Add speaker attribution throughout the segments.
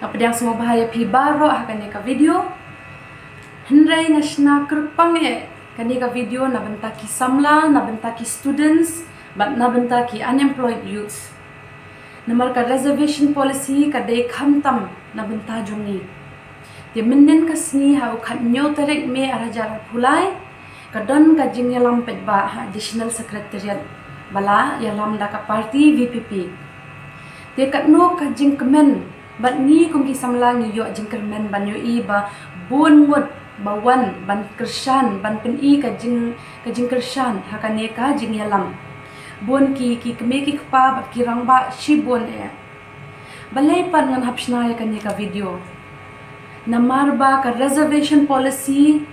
Speaker 1: Apa yang semua bahaya pi baro akan ka video. Hendrai nasna kerpang kan ka video na bentaki samla, na bentaki students, na bentaki unemployed youth. Namar ka reservation policy ka dei khamtam na benta jungi. Dia menen kasni hau khat nyo tarek me arajar pulai kadon ka jing yalam pet ba additional secretariat bala yalam da ka party VPP. Dia kat no ka jing kemen bat ni kum ki samla ngi yo jing kemen ban yo i ba bun ngot bawan ban kershan ban pen i ka jing kershan hakane ka jing yalam. Bun ki keme ki kpa bat ki rang ba shi bun balai pan ngan hapsna ya kan ka video. Namar ba ka reservation policy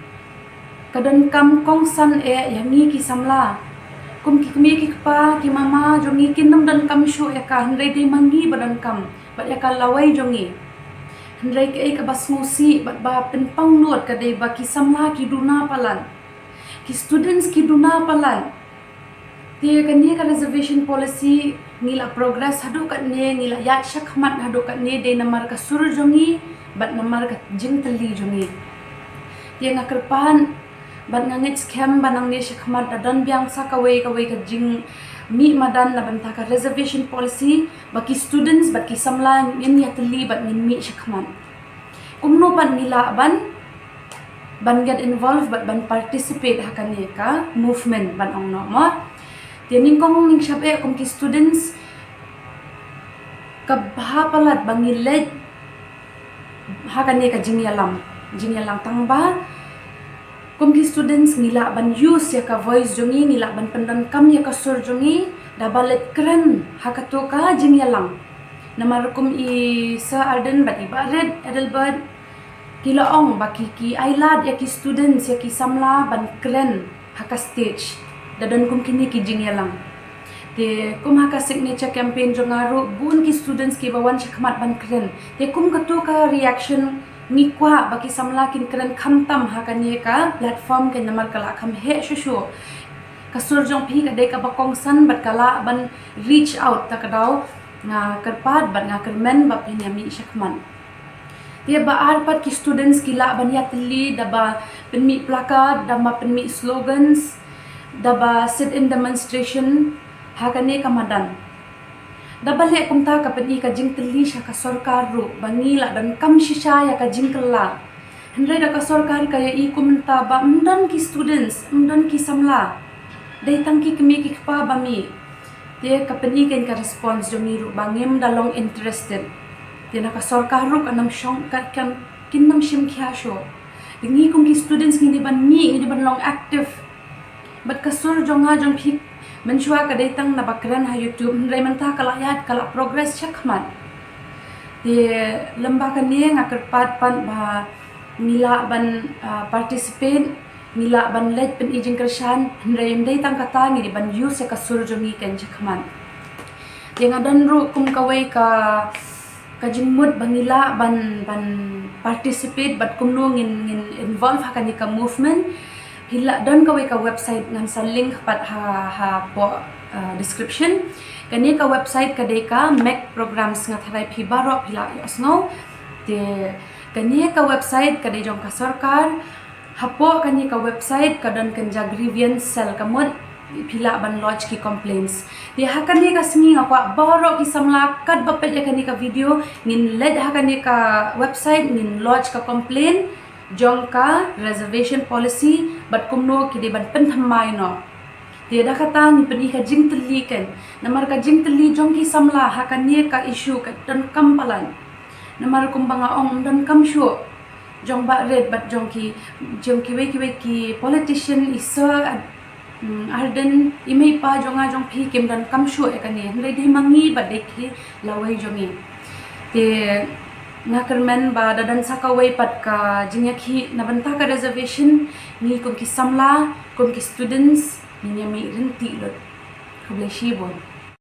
Speaker 1: kadon kam kong san yangi ki samla kum ki keme ki kpa ki mama jongi kinam dan kam shu ka hendrai dei mangi badan kam bat ka lawai jongi hendrai ke ka basmusi bat ba penpang nuat ka dei ba ki samla ki duna palan ki students ki duna palan. Dia kan ka reservation policy ngila progress hadu kat ne ngila ya shakmat hadu kat ne dei namar ka sur jongi bat namar ka jing teli jongi. Dia ngakerpan bat ngangit scam banang ne shakmat dadan biang sa kawai ka jing mi madan na banta ka reservation policy baki students baki samla ngin ya teli bat ngin mi shakmat. Kumno ban ngila ban get involved ban participate hakan ne ka movement ban ong nomor. Dia ningkong ning syabe kum ki students kabahapalat bangiled hakan ne ka jing yalam tangba kum ki students ngila ban use ya ka voice jongi ngila ban pendan kam ya ka sur jongi dabalet keren hakato ka jing yalam namar kum i sa arden bat ibaret edelbad kila ong baki ki ailad ya ki students ya ki samla ban keren haka stage dadan kum kini ki jing yalam te kum haka signature campaign jongaru bun ki students ki bawan shakmat ban keren te kum kato ka reaction mi kwa baki samla kin keren khamtam haka ne ka platform ke namar kala kham he shushu kasur jong phi ka de ka bakong san bat kala ban reach out takadau nga kerpat bat nga kermen ba phi mi shakman dia ba arpat ki students ki la ban ya tli daba penmi plakat dama penmi slogans daba sit in demonstration hakane kamadan dabale kumta ka peni ka jing tli sha ka sarkar ru bangila dan kam shisha ya ka jing kala hendrai da ka sarkar ka ya i kumta ba mdan ki students mdan ki samla dei tangki kemi ki pa ba mi dia ka peni ken ka response jongi ru bangim dalong interested dia na ka sarkar ru kanam shong ka kan kinnam shim khya sho dingi kum ki students ngi ban mi ngi ban long active bat kasur jonga jong phi menshua ka datang na bakran ha YouTube hendrai menta kala yat kala progress chakman dia lembah kan ne ngakerpat pan ba nila ban participate nila ban led pen ijing kershan hendrai mdai tang kata ngi ban use ka sur jongi kan chakman dia ngadan ru kum kawai ka jingmut bangila ban participate bat kumno ngin involve hakan ka movement hila don kawai ka website ngan sa link pat ha po description kani ka website ka deka make programs nga tharai phi baro phila yosno te kani ka website ka de jong ka sarkar hapo kani ka website ka don kanja grievance cell kamot phila ban lodge ki complaints dia hakani ka singi ngakwa baro ki samla kat bapet ya kani ka video ngin led hakani ka website ngin lodge ka complaint jong ka reservation policy bat kumno ki de ban pen thamai no dia da kata ni peni ka jing teli ken namar ka jing teli jong ki samla hakan ne ka issue ka dan kampalan namar kumbanga ong dan kam shu jong ba red bat jong ki we ki politician isa arden imei pa jonga jong phi kem dan kam shu ekani hendai dei mangi bat de ki lawai jongi te ngakermen ba dadan sakawai pat ka jinyakhi nabanta ka reservation ni kum ki samla kum ki students ni mi rinti lot kuble shibon